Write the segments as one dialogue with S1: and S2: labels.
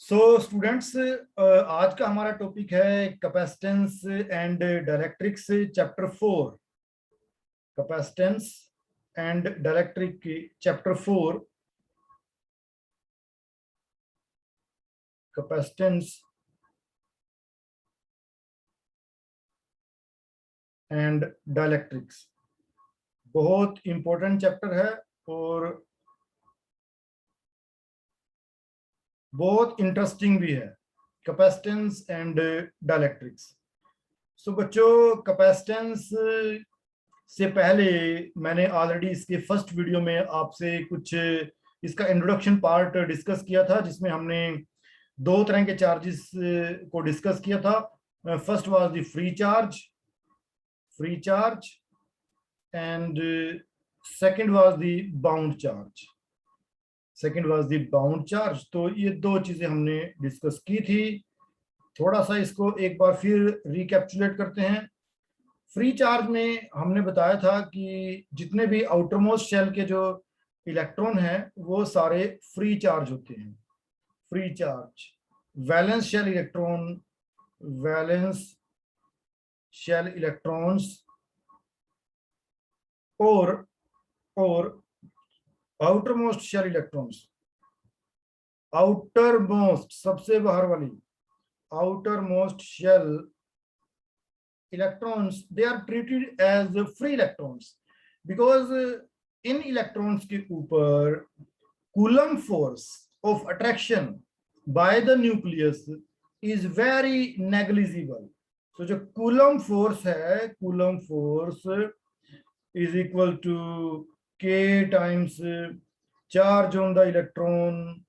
S1: So students, आज का हमारा टॉपिक है capacitance and dielectrics chapter 4। Capacitance and dielectric chapter 4। Capacitance and dielectrics बहुत इंपॉर्टेंट चैप्टर है और बहुत इंटरेस्टिंग भी है। Capacitance and dielectrics. सो बच्चों, कैपेसिटेंस से पहले मैंने ऑलरेडी इसके फर्स्ट वीडियो में आपसे कुछ इसका इंट्रोडक्शन पार्ट डिस्कस किया था, जिसमें हमने दो तरह के चार्जेस को डिस्कस किया था। First was the free charge and second was the bound charge. तो ये दो चीजें हमने डिस्कस की थी। थोड़ा सा इसको एक बार फिर रिकैप्चुलेट करते हैं। फ्री चार्ज में हमने बताया था कि जितने भी आउटरमोस्ट शेल के जो इलेक्ट्रॉन हैं वो सारे फ्री चार्ज होते हैं। Free charge valence shell electrons और आउटरमोस्ट शेल इलेक्ट्रॉन्स, आउटरमोस्ट सबसे बाहर वाली outermost shell electrons, they are treated as free electrons because in electrons के ऊपर Coulomb force of attraction by the nucleus is very negligible. So जो Coulomb force है, Coulomb force is equal to K times charge on the electron,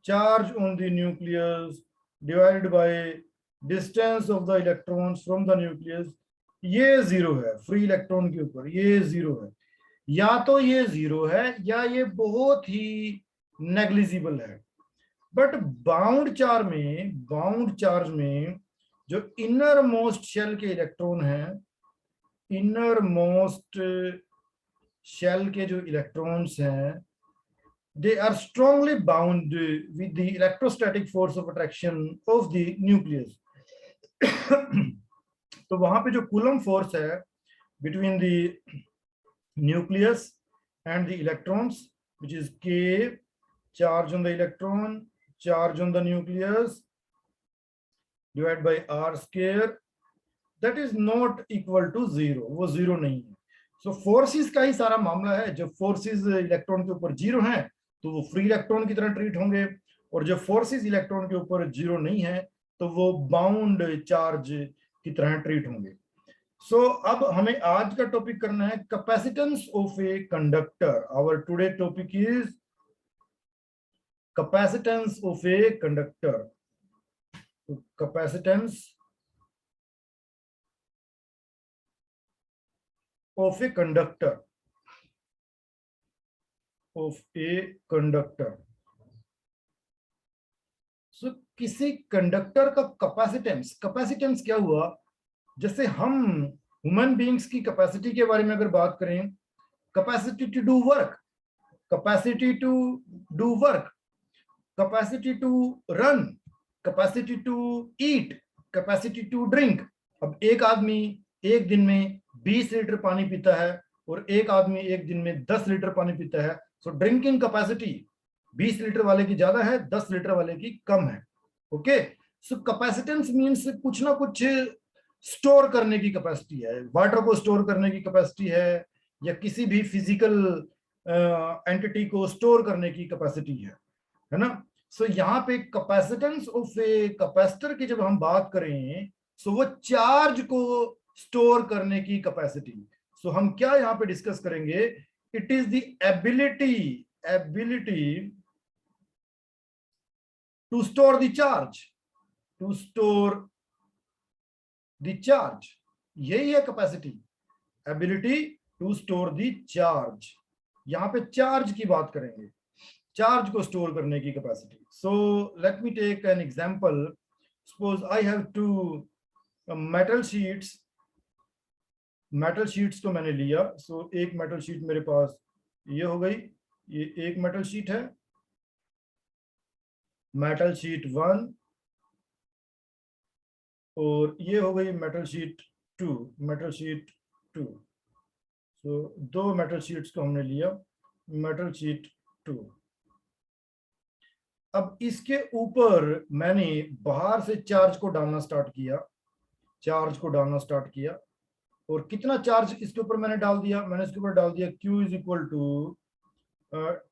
S1: charge on the nucleus divided by distance of the electrons from the nucleus। ये zero है free electron के ऊपर, ये zero है। या तो ये जीरो है या ये बहुत ही नेग्लिजिबल है। बट बाउंड चार्ज में जो इनर मोस्ट शेल के इलेक्ट्रॉन हैं, इनर मोस्ट शेल के जो इलेक्ट्रॉन्स हैं, they are strongly bound with the electrostatic force of attraction of the nucleus। तो वहां पे जो कूलम फोर्स है between the nucleus and the electrons, which is K, charge on the electron, charge on the nucleus divided by R square, that is not equal to zero। वो zero नहीं है। सो forces का ही सारा मामला है। जब forces electron के ऊपर जीरो हैं तो वो फ्री इलेक्ट्रॉन की तरह ट्रीट होंगे, और जब फोर्सेस इलेक्ट्रॉन के ऊपर जीरो नहीं है तो वो बाउंड चार्ज की तरह ट्रीट होंगे। सो अब हमें आज का टॉपिक करना है capacitance of a conductor. Our today topic is capacitance of a conductor. Capacitance of a conductor, so किसी कंडक्टर का कैपेसिटेंस क्या हुआ? जैसे हम ह्यूमन बीइंग्स की कैपेसिटी के बारे में अगर बात करें, capacity to do work, capacity to capacity to run, capacity to eat, capacity to drink. अब एक आदमी एक दिन में 20 लीटर पानी पीता है और एक आदमी एक दिन में 10 लीटर पानी पीता है। सो ड्रिंकिंग कैपेसिटी 20 लीटर वाले की ज्यादा है, 10 लीटर वाले की कम है। ओके, सो कैपेसिटेंस मींस कुछ ना कुछ स्टोर करने की कैपेसिटी है। वाटर को स्टोर करने की कैपेसिटी है, या किसी भी फिजिकल एंटिटी को स्टोर करने की कैपेसिटी है ना। सो यहाँ पे कैपेसिटेंस ऑफ ए कैपेसिटर की जब हम बात करें, सो वो चार्ज को स्टोर करने की कैपेसिटी। सो हम क्या यहाँ पे डिस्कस करेंगे? It is the ability to store the charge, यही है capacity, ability to store the charge. यहाँ पे चार्ज की बात करेंगे, चार्ज को स्टोर करने की capacity. So let me take an example. Suppose I have two metal sheets को मैंने लिया। सो एक मेटल शीट मेरे पास ये हो गई, ये एक मेटल शीट है। मेटल शीट 1 और ये हो गई मेटल शीट 2, मेटल शीट 2। तो दो मेटल शीट्स को हमने लिया, मेटल शीट 2। अब इसके ऊपर मैंने बाहर से चार्ज को डालना स्टार्ट किया, चार्ज को डालना स्टार्ट किया। और कितना चार्ज इसके ऊपर मैंने डाल दिया, मैंने इसके ऊपर डाल दिया Q is equal to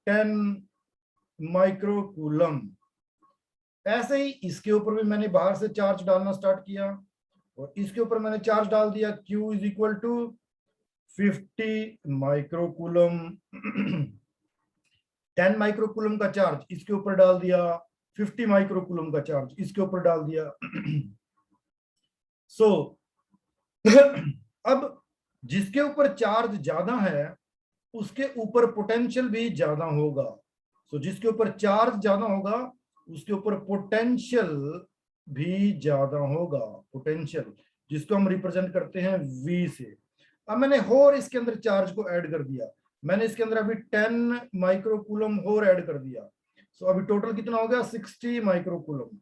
S1: 10 microcoulomb. ऐसे ही इसके ऊपर भी मैंने बाहर से चार्ज डालना स्टार्ट किया और इसके ऊपर मैंने चार्ज डाल दिया Q is equal to 50 microcoulomb. 10 microcoulomb का चार्ज इसके ऊपर डाल दिया, 50 माइक्रोकूलम का चार्ज इसके ऊपर डाल दिया। सो अब जिसके ऊपर चार्ज ज्यादा है उसके ऊपर पोटेंशियल भी ज्यादा होगा। सो जिसके ऊपर चार्ज ज्यादा होगा उसके ऊपर पोटेंशियल भी ज्यादा होगा, पोटेंशियल जिसको हम रिप्रेजेंट करते हैं V से। अब मैंने और इसके अंदर चार्ज को ऐड कर दिया, मैंने इसके अंदर अभी 10 माइक्रोकूलम और ऐड कर दिया। सो अभी टोटल कितना हो गया 60 माइक्रोकूलम।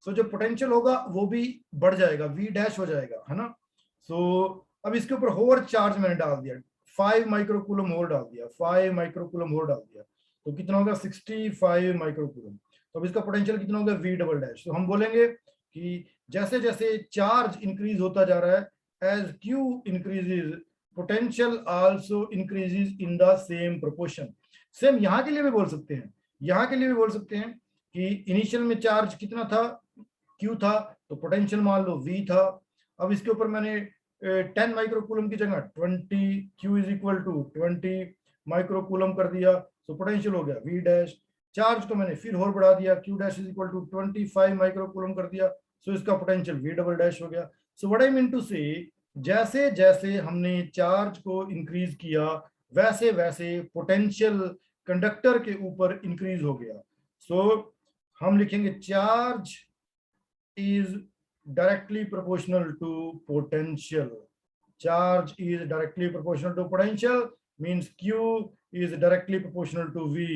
S1: सो जो पोटेंशियल होगा वो भी बढ़ जाएगा, V डैश हो जाएगा, है ना। सो अब इसके ऊपर और चार्ज मैंने डाल दिया, 5 माइक्रोकूलम और डाल दिया, 5 माइक्रोकूलम और डाल दिया, तो कितना होगा 65 माइक्रोकूलम। तो अब इसका पोटेंशियल कितना होगा V डबल डैश। तो हम बोलेंगे कि जैसे जैसे चार्ज इंक्रीज होता जा रहा है, as Q increases potential also increases in the same proportion. Same यहाँ के लिए भी बोल सकते हैं, यहाँ के लिए भी बोल सकते हैं कि इनिशियल में चार्ज कितना था, Q था, तो पोटेंशियल मान लो V था। अब इसके ऊपर मैंने 10 माइक्रोकूलम की जगह 20 Q is equal to 20 microcoulomb कर दिया, तो पोटेंशियल हो गया V डैश। चार्ज को मैंने फिर और बढ़ा दिया, Q dash is equal to 25 microcoulomb कर दिया, सो इसका पोटेंशियल V डबल डैश हो गया। So what I mean to say, जैसे जैसे हमने चार्ज को इंक्रीज किया वैसे वैसे पोटेंशियल कंडक्टर के ऊपर इंक्रीज हो गया। सो हम लिखेंगे charge is directly proportional to potential. Charge is directly proportional to potential means Q is directly proportional to V.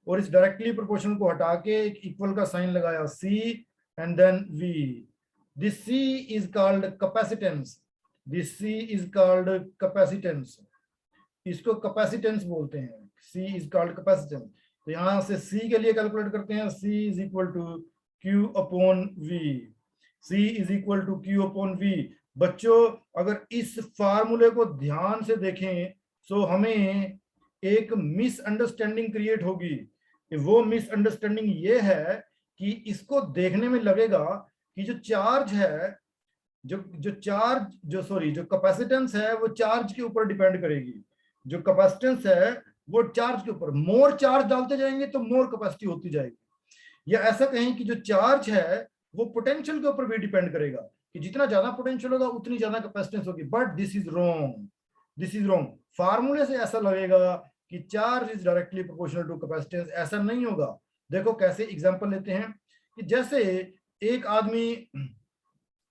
S1: और इस directly proportional को हटा के एक equal का साइन लगाया C and then V. This C is called capacitance. This C is called capacitance. इसको capacitance बोलते हैं, C is called capacitance. तो यहाँ से C के लिए कैलकुलेट करते हैं, C is equal to Q upon V. C is equal to Q upon V. बच्चों अगर इस फार्मूले को ध्यान से देखें तो हमें एक मिसअंडरस्टैंडिंग क्रिएट होगी। वो मिसअंडरस्टैंडिंग ये है कि इसको देखने में लगेगा कि जो चार्ज है, जो कैपेसिटेंस है वो चार्ज के ऊपर डिपेंड करेगी। जो कैपेसिटेंस है वो चार्ज के ऊपर, मोर चार्ज डालते जाएंगे तो मोर कैपेसिटी होती जाएगी। या ऐसा कहें कि जो चार्ज है वो पोटेंशियल के ऊपर भी डिपेंड करेगा कि जितना ज्यादा पोटेंशियल होगा उतनी ज्यादा कैपेसिटेंस होगी। But this is wrong, this is wrong. फार्मूले से ऐसा लगेगा कि charge is directly proportional to capacitance, ऐसा नहीं होगा। देखो कैसे एग्जांपल लेते हैं कि जैसे एक आदमी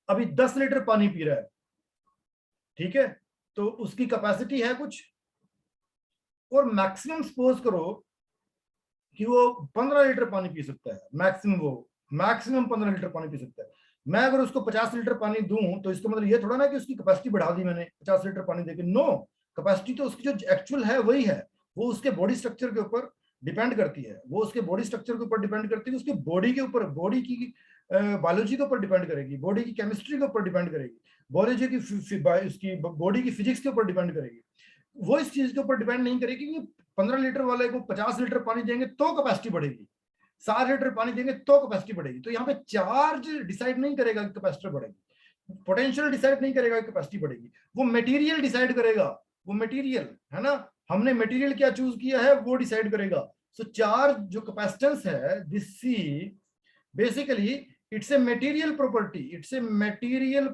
S1: अभी 10 लीटर पानी पी रहा है, ठीक है, तो उसकी कैपेसिटी है कुछ, और मैक्सिमम सपोज करो कि वो 15 लीटर पानी पी सकता है, मैक्सिमम 15 लीटर पानी पी सकता है। मैं अगर उसको 50 लीटर पानी दूं तो इसका मतलब ये थोड़ा ना कि उसकी कैपेसिटी बढ़ा दी मैंने 50 लीटर पानी देके। नो, कैपेसिटी तो उसकी जो एक्चुअल है वही है, वो उसके बॉडी स्ट्रक्चर के ऊपर डिपेंड करती है, वो उसके बॉडी स्ट्रक्चर के ऊपर डिपेंड करती है, उसके बॉडी के ऊपर, बॉडी की बायोलॉजी के ऊपर डिपेंड करेगी, बॉडी की केमिस्ट्री के ऊपर डिपेंड करेगी, बॉडी की उसकी बॉडी की फिजिक्स के ऊपर डिपेंड करेगी। वो इस चीज के ऊपर डिपेंड नहीं करेगी कि 15 लीटर वाले को 50 लीटर पानी देंगे तो कैपेसिटी बढ़ेगी, 60 लीटर पानी देंगे तो कैपेसिटी बढ़ेगी। तो यहाँ पे चार्ज डिसाइड नहीं करेगा कि कैपेसिटी बढ़ेगी, पोटेंशियल डिसाइड नहीं करेगा कि कैपेसिटी बढ़ेगी, वो मटेरियल डिसाइड करेगा। वो मटेरियल है ना, हमने मटेरियल क्या चूज किया है वो डिसाइड करेगा। सो चार्ज जो कैपेसिटेंस है, this C basically it's a material property, it's a material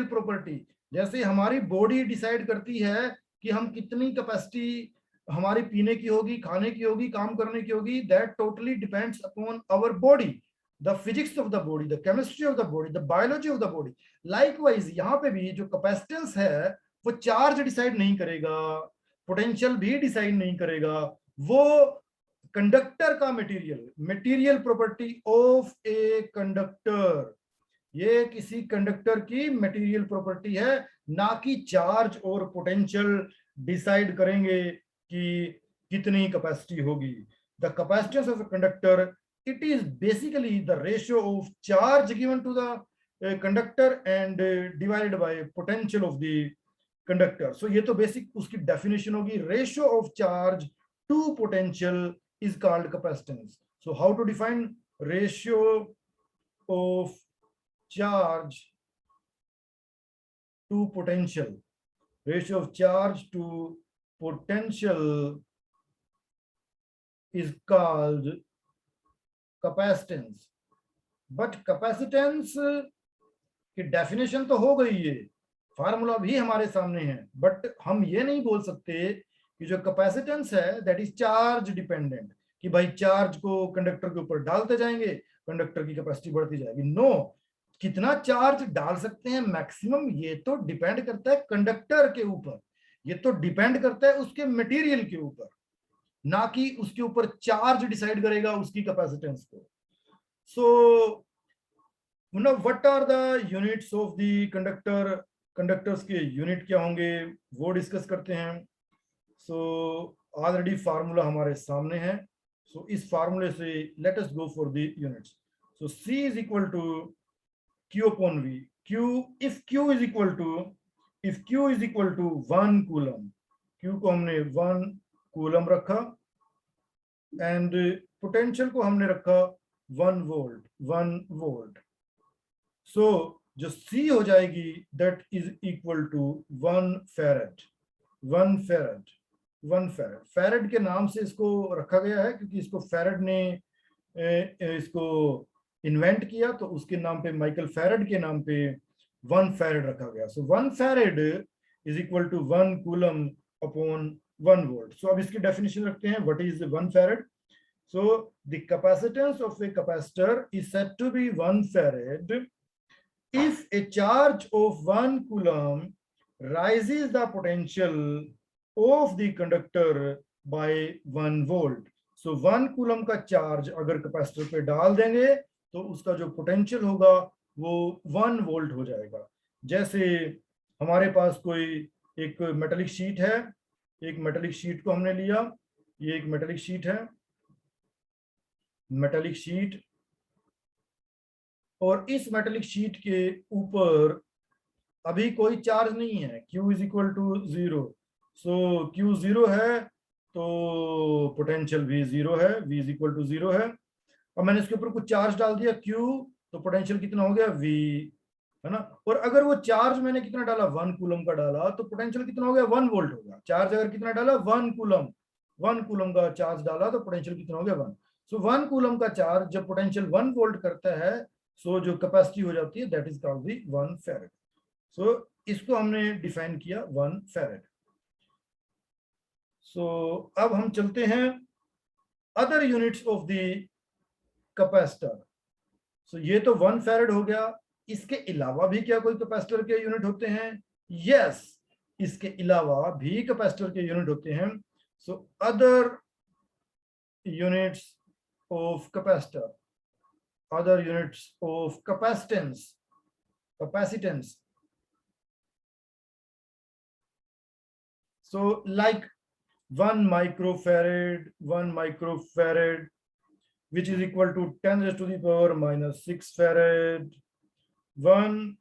S1: property. जैसे हमारी बॉडी डिसाइड करती है कि हम कितनी कैपेसिटी हमारी पीने की होगी, खाने की होगी, काम करने की होगी, that totally depends upon our body, the physics of the body, the chemistry of the body, the biology of the body. Likewise यहाँ पे भी जो कैपेसिटेंस है वो चार्ज डिसाइड नहीं करेगा, पोटेंशियल भी डिसाइड नहीं करेगा, वो कंडक्टर का material property of a conductor, ये किसी कंडक्टर की मटेरियल प्रॉपर्टी है, ना कि चार्ज और पोटेंशियल डिसाइड करेंगे कि कितनी कैपेसिटी होगी। The capacitance of a conductor, it is basically the ratio of charge given to the conductor and divided by potential of the conductor. So ये तो बेसिक उसकी डेफिनेशन होगी, ratio of charge to potential is called capacitance. So how to define ratio of charge to potential? Ratio of charge to potential is called capacitance. But capacitance की definition तो हो गई है, formula भी हमारे सामने है, बट हम ये नहीं बोल सकते कि जो कैपेसिटेंस है दैट इज चार्ज डिपेंडेंट, कि भाई चार्ज को कंडक्टर के ऊपर डालते जाएंगे, कंडक्टर की कैपेसिटी बढ़ती जाएगी। नो, कितना चार्ज डाल सकते हैं मैक्सिमम, ये तो डिपेंड करता है कंडक्टर के ऊपर, ये तो डिपेंड करता है उसके मटेरियल के ऊपर, ना कि उसके ऊपर चार्ज डिसाइड करेगा उसकी कैपेसिटेंस को। So what are the units of the conductor, conductors के यूनिट क्या होंगे वो डिस्कस करते हैं। सो ऑलरेडी फार्मूला हमारे सामने है, सो इस फार्मूले से let us go for the units. So C is equal to Q upon V, if Q is equal to 1 coulomb, Q को हमने 1 कूलम रखा एंड पोटेंशियल को हमने रखा 1 वोल्ट। सो जो C हो जाएगी दैट इज इक्वल टू 1 फेरेड। फेरेड के नाम से इसको रखा गया है क्योंकि इसको फेरेड ने इसको इन्वेंट किया, तो उसके नाम पे, माइकल फेरेड के नाम पे 1 फेरेड रखा गया। So 1 farad is equal to 1 coulomb upon 1 volt. So अब इसकी डेफिनेशन रखते हैं, what is 1 farad. So the capacitance of a capacitor is said to be 1 farad if a charge of 1 coulomb rises the potential of the conductor by 1 volt. So 1 coulomb का charge अगर capacitor पे डाल देंगे तो उसका जो potential होगा वो 1 वोल्ट हो जाएगा। जैसे हमारे पास कोई एक मेटेलिक शीट है, एक मेटेलिक शीट को हमने लिया, ये एक मेटेलिक शीट है, मेटेलिक शीट, और इस मेटेलिक शीट के ऊपर अभी कोई चार्ज नहीं है, Q is equal to 0। So Q 0 है तो पोटेंशियल भी 0 है, V इज इक्वल टू 0 है। अब मैंने इसके ऊपर कुछ चार्ज डाल दिया Q, तो पोटेंशियल कितना हो गया V, है ना। और अगर वो चार्ज मैंने कितना डाला, 1 कूलम का डाला, तो पोटेंशियल कितना हो गया, 1 वोल्ट होगा। चार्ज अगर कितना डाला, 1 कूलम का चार्ज डाला तो पोटेंशियल कितना हो गया, 1। सो 1 कूलम का चार्ज जब पोटेंशियल 1 वोल्ट करता है, सो जो कैपेसिटी हो जाती है that is called the 1 farad. सो इसको हमने डिफाइन किया 1 फेरेड। सो अब हम चलते हैं other units of the capacitor. So ये तो 1 फेरेड हो गया, इसके अलावा भी क्या कोई कैपेसिटर के यूनिट होते हैं? यस, इसके अलावा भी कैपेसिटर के यूनिट होते हैं। So other units of capacitor, other units of capacitance. So like 1 microfarad, which is equal to 10 raised to the power minus 6 farad. 1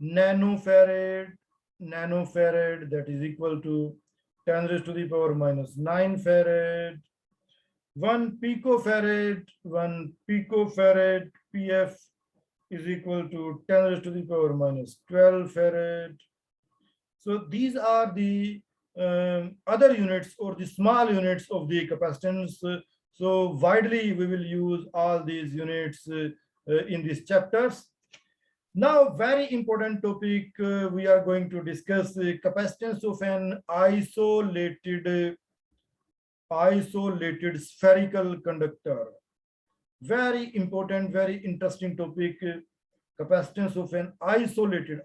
S1: nanofarad, that is equal to 10 raised to the power minus 9 farad. 1 picofarad, PF is equal to 10 raised to the power minus 12 farad. So these are the other units or the small units of the capacitance. So widely we will use all these units in these chapters. Now very important topic, we are going to discuss the capacitance of an isolated spherical conductor. Very important, very interesting topic, capacitance of an isolated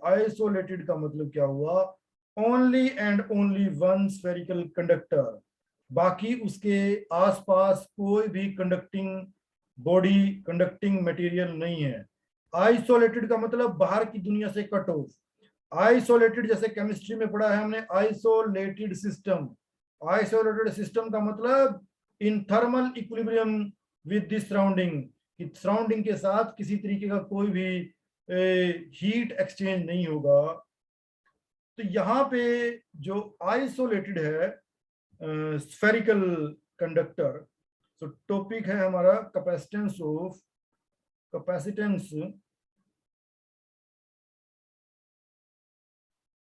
S1: का मतलब क्या हुआ, only and only one spherical conductor, बाकी उसके आसपास कोई भी conducting body, conducting material नहीं है। आइसोलेटेड का मतलब बाहर की दुनिया से कट ऑफ। आइसोलेटेड जैसे केमिस्ट्री में पढ़ा है हमने, आइसोलेटेड सिस्टम। आइसोलेटेड सिस्टम का मतलब in thermal equilibrium with the surrounding, कि सराउंडिंग के साथ किसी तरीके का कोई भी हीट एक्सचेंज नहीं होगा। तो यहाँ पे जो आइसोलेटेड है स्फेरिकल कंडक्टर, तो टॉपिक है हमारा कैपेसिटेंस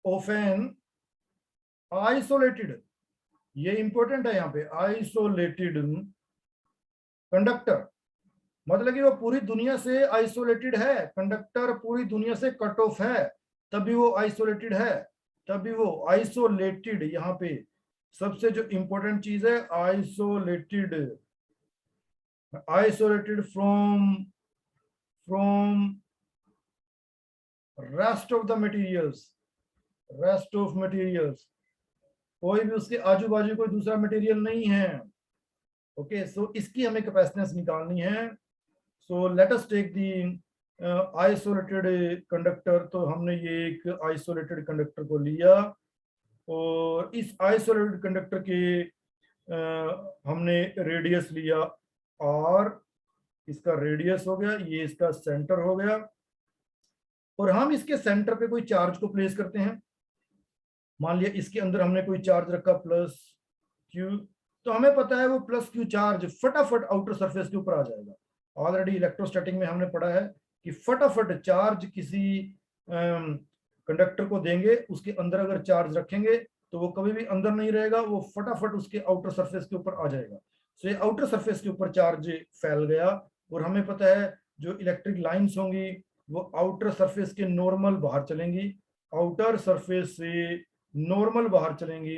S1: ऑफ एन आइसोलेटेड, ये इंपॉर्टेंट है यहाँ पे, आइसोलेटेड कंडक्टर। मतलब कि वो पूरी दुनिया से आइसोलेटेड है, कंडक्टर पूरी दुनिया से कट ऑफ है, तभी वो आइसोलेटेड है, तभी वो आइसोलेटेड। यहाँ पे सबसे जो इंपॉर्टेंट चीज है, isolated, isolated from rest of the materials, rest of materials, कोई भी उसके आजू बाजू कोई दूसरा मटेरियल नहीं है। ओके, सो इसकी हमें कैपेसिटेंस निकालनी है। So let us take the isolated conductor. तो हमने ये एक आइसोलेटेड कंडक्टर को लिया, और इस आइसोलेटेड कंडक्टर के हमने रेडियस लिया r, इसका रेडियस हो गया, ये इसका सेंटर हो गया, और हम इसके सेंटर पे कोई चार्ज को प्लेस करते हैं। मान लिया इसके अंदर हमने कोई चार्ज रखा प्लस q, तो हमें पता है वो प्लस q चार्ज फटाफट आउटर सरफेस के ऊपर आ जाएगा। ऑलरेडी इलेक्ट्रोस्टैटिक में हमने पढ़ा है कि फटाफट चार्ज किसी कंडक्टर को देंगे, उसके अंदर अगर चार्ज रखेंगे तो वो कभी भी अंदर नहीं रहेगा, वो फटाफट उसके आउटर सरफेस के ऊपर आ जाएगा। सो ये आउटर सरफेस के ऊपर चार्ज फैल गया, और हमें पता है जो इलेक्ट्रिक लाइंस होंगी वो आउटर सरफेस के नॉर्मल बाहर चलेंगी, आउटर सरफेस से नॉर्मल बाहर चलेंगी।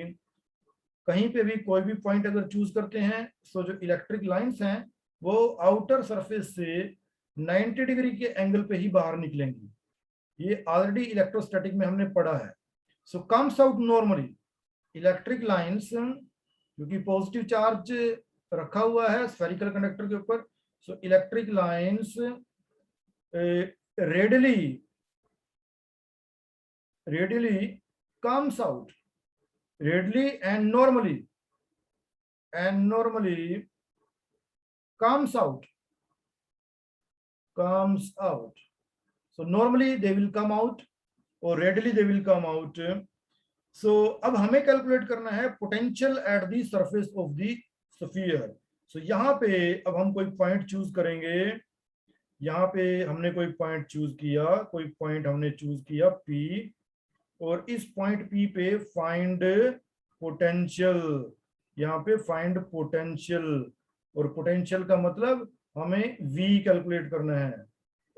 S1: कहीं पे भी कोई भी पॉइंट अगर चूज करते हैं, सो जो इलेक्ट्रिक लाइंस हैं वो आउटर सरफेस से 90 डिग्री के एंगल पे ही बाहर निकलेंगी। ये ऑलरेडी इलेक्ट्रोस्टैटिक में हमने पढ़ा है। सो comes out normally, electric lines, क्योंकि पॉजिटिव चार्ज रखा हुआ है स्फेरिकल कंडक्टर के ऊपर, so electric lines readily comes out, readily and normally comes out. So normally they will come out or readily they will come out. So अब हमें calculate करना है potential at the surface of the sphere. So यहाँ पे अब हम कोई point choose करेंगे, यहाँ पे हमने कोई पॉइंट चूज किया, कोई पॉइंट हमने चूज किया P, और इस पॉइंट P पे फाइंड पोटेंशियल, यहाँ पे फाइंड पोटेंशियल, और पोटेंशियल का मतलब हमें V कैलकुलेट करना है,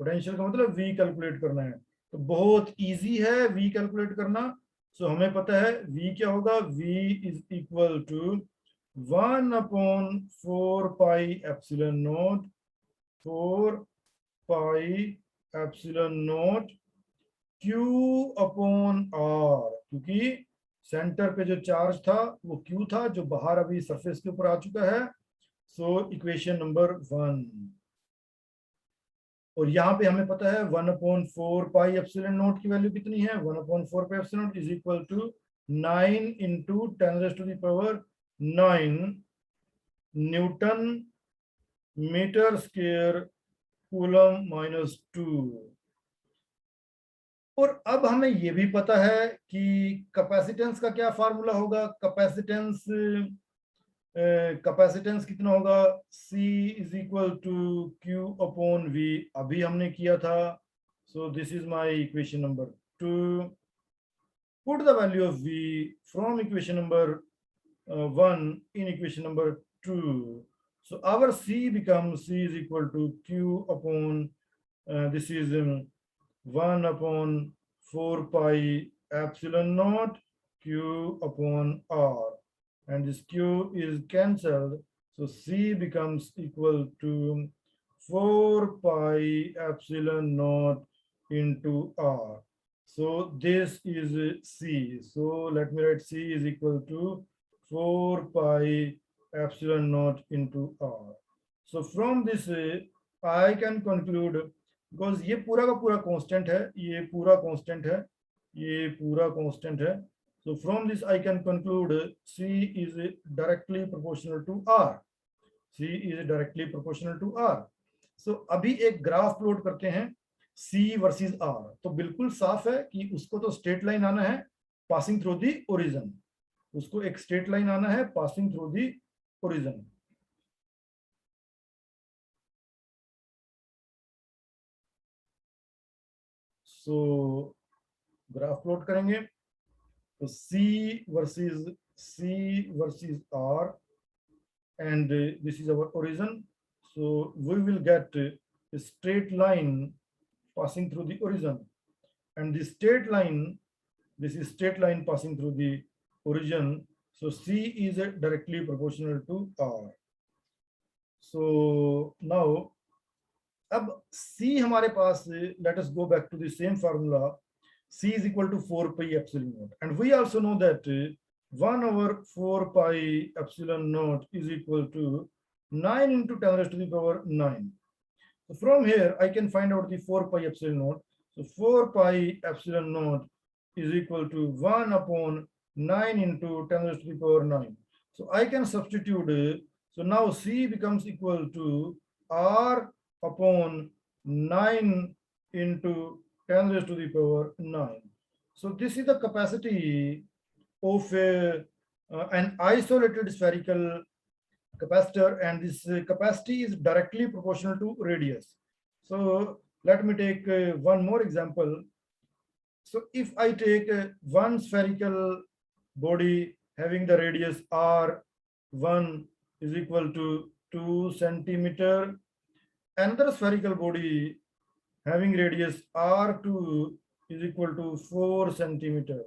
S1: पोटेंशियल का मतलब V कैलकुलेट करना है। तो बहुत इजी है V कैलकुलेट करना। सो हमें पता है V क्या होगा, V is equal to 1/4 pi epsilon nought, 4 pi epsilon nought Q upon R, क्योंकि सेंटर पे जो चार्ज था वो Q था, जो बाहर अभी सरफेस के ऊपर आ चुका है। सो इक्वेशन नंबर 1, और यहाँ पे हमें पता है 1/4 पाई एप्सिलॉन नॉट की वैल्यू कितनी है, 1/4 pi epsilon nought is equal to 9 into 10⁻⁹ newton metre square coulomb -2। और अब हमें ये भी पता है कि कैपेसिटेंस का क्या फार्मूला होगा, कैपेसिटेंस कितना होगा, C is equal to Q upon V, अभी हमने किया था। So this is my equation number 2। Put the value of V from equation number 1 in equation number 2. So our C becomes C is equal to Q upon this is 1/4 pi epsilon naught Q upon R, and this Q is cancelled, so C becomes equal to 4 pi epsilon naught into R. So this is C. So let me write C is equal to 4 pi epsilon naught into r. So from this I can conclude, because ये पूरा का पूरा constant है, ये पूरा constant है, ये पूरा constant है. So from this I can conclude C is directly proportional to R. C is directly proportional to R. So अभी एक ग्राफ प्लॉट करते हैं C वर्सेस R. तो बिल्कुल साफ है कि उसको तो स्ट्रेट लाइन आना है पासिंग थ्रू दी ओरिजिन. उसको एक स्ट्रेट लाइन आना है passing through the origin. So graph plot करेंगे तो C versus R, and this is our origin. So we will get a straight line passing through the origin, and this straight line, this is straight line passing through the origin. So C is directly proportional to R. So now अब C हमारे पास, let us go back to the same formula. C is equal to 4 pi epsilon naught, and we also know that 1 over 4 pi epsilon naught is equal to 9 into 10 raised to the power 9. So from here I can find out the 4 pi epsilon naught. So 4 pi epsilon naught is equal to 1 upon 9 into 10 raised to the power 9. So I can substitute. So now C becomes equal to R upon 9 into 10 raised to the power 9. So this is the capacity of an isolated spherical capacitor, and this capacity is directly proportional to radius. So let me take one more example. So if I take one spherical body having the radius r1 is equal to 2 centimeter, another spherical body having radius r2 is equal to 4 centimeter.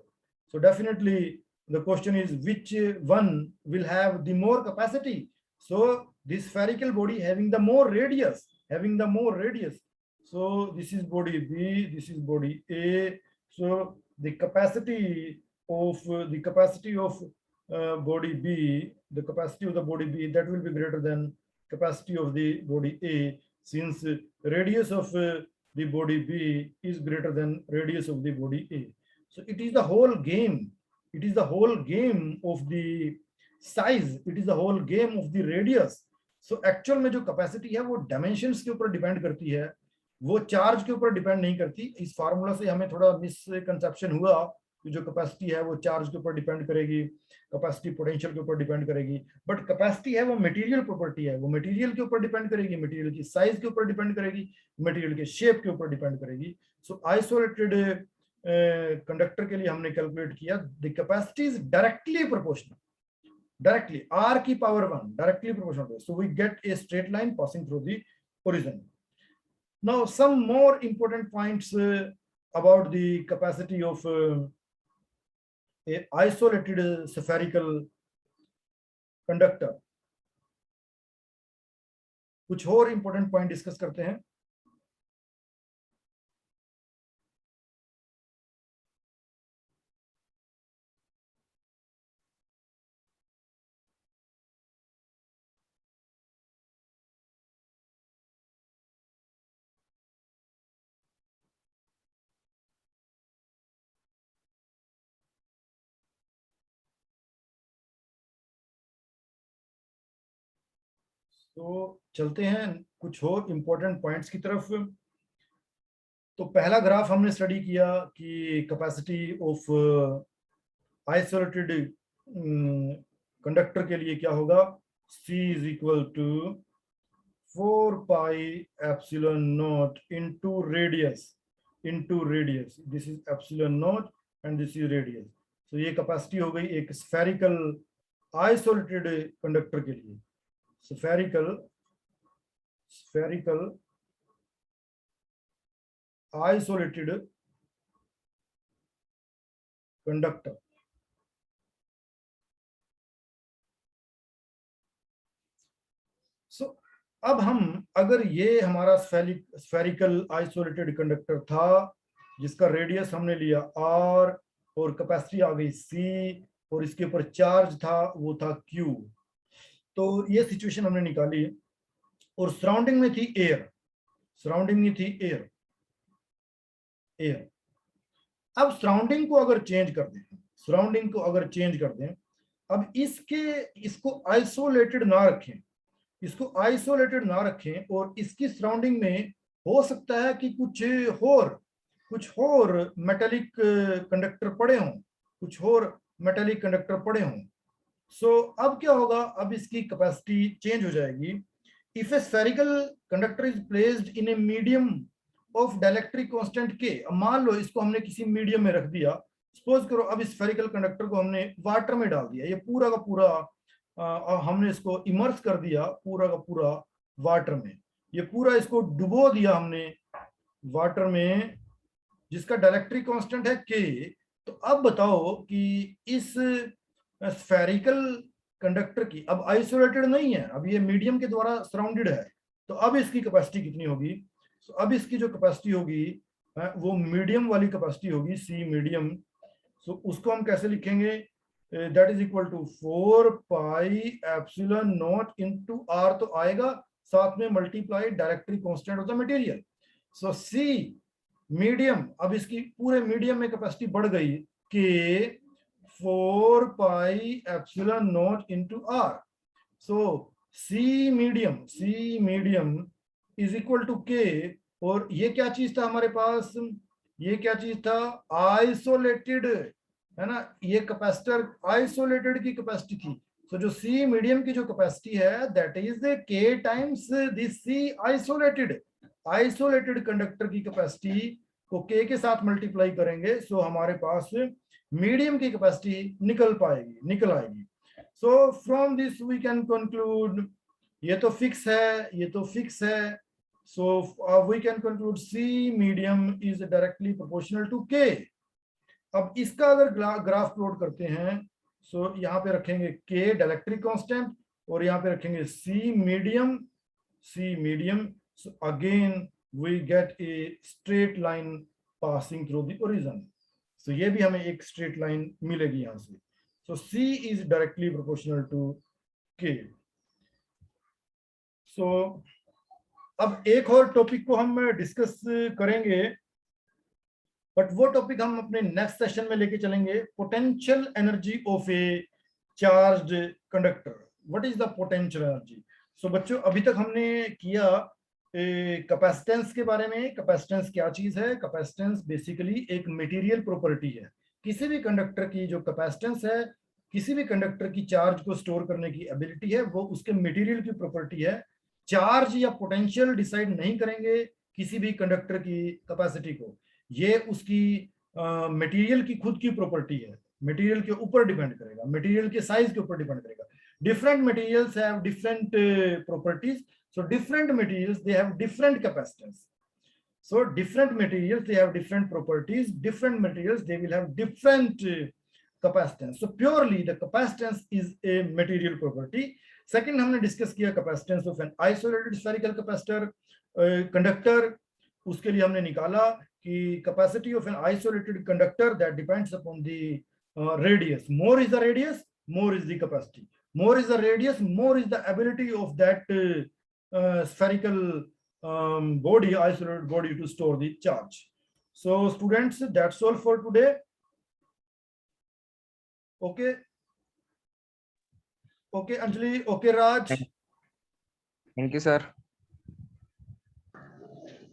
S1: So definitely the question is which one will have the more capacity. So this spherical body having the more radius, So this is body B, this is body A. So the capacity of body B, the capacity of the body B, that will be greater than capacity of the body A, since radius of the body B is greater than radius of the body A. So it is the whole game. It is the whole game of the size. It is the whole game of the radius. So actual में जो capacity है वो dimensions के ऊपर depend करती है, वो charge के ऊपर डिपेंड नहीं करती. इस फार्मूला से हमें थोड़ा मिसकंसेप्शन हुआ कि जो कैपेसिटी है वो चार्ज के ऊपर डिपेंड करेगी, कैपेसिटी पोटेंशियल के ऊपर डिपेंड करेगी. बट कैपेसिटी है वो मटेरियल प्रॉपर्टी है, वो मटेरियल के ऊपर डिपेंड करेगी, मटेरियल की साइज के ऊपर डिपेंड करेगी, मटेरियल के शेप के ऊपर डिपेंड करेगी. सो आइसोलेटेड कंडक्टर के लिए हमने कैलकुलेट किया the capacity is directly proportional, directly r की power 1 directly proportional. So we get a straight line passing through the origin. Now some more important points about the capacity of a isolated spherical conductor. कुछ और important point discuss करते हैं. तो चलते हैं कुछ और इंपॉर्टेंट पॉइंट्स की तरफ. तो पहला ग्राफ हमने स्टडी किया कि कैपेसिटी ऑफ आइसोलेटेड कंडक्टर के लिए क्या होगा. C is equal to 4 pi epsilon naught into radius. This is epsilon naught and this is radius. So ये कैपेसिटी हो गई एक स्फेरिकल आइसोलेटेड कंडक्टर के लिए. Spherical isolated conductor. So अब हम अगर ये हमारा स्फेरिकल आइसोलेटेड कंडक्टर था जिसका रेडियस हमने लिया r और कैपेसिटी आ गई C, और इसके ऊपर चार्ज था, वो था Q। तो ये सिचुएशन हमने निकाली, और सराउंडिंग में थी एयर, सराउंडिंग में थी एयर, एयर। अब सराउंडिंग को अगर चेंज कर दें, सराउंडिंग को अगर चेंज कर दें, अब इसको आइसोलेटेड ना रखें, इसको आइसोलेटेड ना रखें, और इसकी सराउंडिंग में हो सकता है कि कुछ और मेटेलिक कंडक्टर पड़े हों, कुछ और मेटेलिक कंडक्टर पड़े हों। सो अब क्या होगा, अब इसकी कैपेसिटी चेंज हो जाएगी। If A spherical conductor is placed in a medium of dielectric constant के, मान लो इसको हमने किसी मीडियम में रख दिया, सपोज करो अब इस स्फेरिकल कंडक्टर को हमने वाटर में डाल दिया, ये पूरा का पूरा हमने इसको इमर्स कर दिया पूरा का पूरा वाटर में, ये पूरा इसको डुबो दिया हमने वाटर में, जिसका डाइलेक्ट्रिक कांस्टेंट है के। तो अब बताओ कि इस स्फेरिकल कंडक्टर की अब आइसोलेटेड नहीं है, अब ये मीडियम के द्वारा सराउंडेड है, तो अब इसकी कैपेसिटी कितनी होगी? तो अब इसकी जो कैपेसिटी होगी वो मीडियम वाली कैपेसिटी होगी, सी मीडियम। सो उसको हम कैसे लिखेंगे? That is equal to 4 pi epsilon nought into R, तो आएगा साथ में multiply dielectric constant of the material. So C medium, अब इसकी पूरे मीडियम में कैपेसिटी बढ़ गई कि 4 pi epsilon nought into R. So C medium is equal to K, और ये क्या चीज था हमारे पास? ये क्या चीज था? आइसोलेटेड, है ना, ये कैपेसिटर आइसोलेटेड की कैपेसिटी थी। सो जो सी मीडियम की जो कैपेसिटी है that is K times this C isolated. Isolated conductor की कैपेसिटी को के साथ मल्टीप्लाई करेंगे, सो हमारे पास मीडियम की कैपेसिटी निकल आएगी। So from this we can conclude, ये तो फिक्स है, ये तो फिक्स है, so we can conclude C medium is directly proportional to K। अब इसका अगर ग्राफ प्लॉट करते हैं, सो यहाँ पे रखेंगे K डाइलेक्ट्रिक कांस्टेंट, और यहाँ पे रखेंगे C medium. So again we get a straight line passing through the origin। So ये भी हमें एक स्ट्रेट लाइन मिलेगी यहाँ से। So C is directly proportional to K। So अब एक और टॉपिक को हम डिस्कस करेंगे, बट वो टॉपिक हम अपने नेक्स्ट सेशन में लेके चलेंगे, potential energy of a charged conductor. What is the potential energy? So बच्चों, अभी तक हमने किया कैपेसिटेंस के बारे में। कैपेसिटेंस क्या चीज है? कैपेसिटेंस बेसिकली एक मटेरियल प्रॉपर्टी है। किसी भी कंडक्टर की जो कैपेसिटेंस है, किसी भी कंडक्टर की चार्ज को स्टोर करने की एबिलिटी है, वो उसके मटेरियल की प्रॉपर्टी है। चार्ज या पोटेंशियल डिसाइड नहीं करेंगे किसी भी कंडक्टर की कैपेसिटी को, ये उसकी मटेरियल की खुद की प्रॉपर्टी है, मटेरियल के ऊपर डिपेंड करेगा, मटेरियल के साइज के ऊपर डिपेंड करेगा। Different materials have different properties, so different materials they have different capacitance. So different materials, they have different properties, different materials, they will have different capacitance. So purely the capacitance is a material property। Second हमने discuss किया capacitance of an isolated spherical capacitor conductor। उसके लिए हमने निकाला कि capacity of an isolated conductor that depends upon the radius। More is the radius, more is the capacity। More is the radius, more is the ability of that spherical body, isolated body, to store the charge। So students, that's all for today। Okay Anjali, okay Raj,
S2: thank you sir।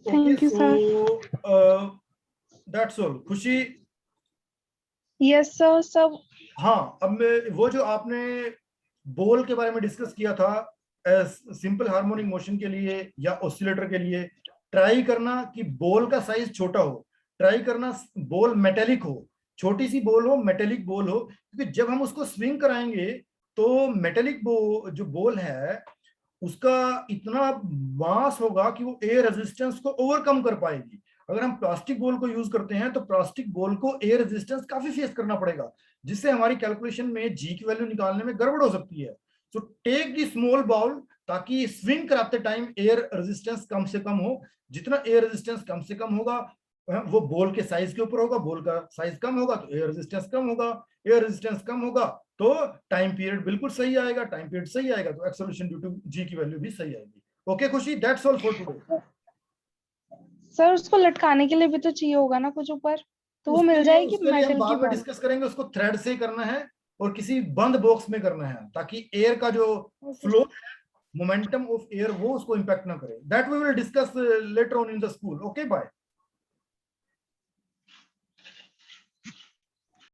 S1: okay, so that's all। खुशी?
S3: yes sir।
S1: हाँ, अब मैं वो जो आपने ball के बारे में डिस्कस किया था सिंपल हार्मोनिक मोशन के लिए या ऑसिलेटर के लिए, ट्राई करना कि बॉल का साइज छोटा हो, ट्राई करना बॉल मेटेलिक हो, छोटी सी बॉल हो, मेटेलिक बॉल हो, क्योंकि जब हम उसको स्विंग कराएंगे तो मेटेलिक जो बॉल है उसका इतना मास होगा कि वो एयर रेजिस्टेंस को ओवरकम कर पाएगी। अगर हम प्लास्टिक बॉल को यूज करते हैं तो प्लास्टिक बॉल को एयर रेजिस्टेंस काफी फेस करना पड़ेगा, जिससे हमारी कैलकुलेशन में जी की वैल्यू निकालने में गड़बड़ हो सकती है। So take the small ball, ताकि स्विंग कराते टाइम एयर रेजिस्टेंस कम से कम हो। जितना एयर रेजिस्टेंस कम से कम होगा वो बॉल के साइज के ऊपर होगा, बॉल का साइज कम होगा तो एयर रेजिस्टेंस कम होगा। एयर रेजिस्टेंस कम होगा तो टाइम पीरियड बिल्कुल सही आएगा, टाइम पीरियड सही आएगा तो एक्सेलरेशन ड्यू टू जी की वैल्यू भी सही आएगी। ओके खुशी, that's all for today.
S3: Sir उसको लटकाने के लिए भी तो चाहिए होगा ना कुछ ऊपर, तो वो मिल जाएगी
S1: उसके लिए हम
S3: मेटल की
S1: बाद में
S3: बॉल।
S1: डिस्कस करेंगे, उसको थ्रेड से करना है और किसी बंद बॉक्स में करना है ताकि एयर का जो फ्लो मोमेंटम ऑफ एयर वो उसको इंपैक्ट ना करे। That we will discuss later on in the school. Okay bye.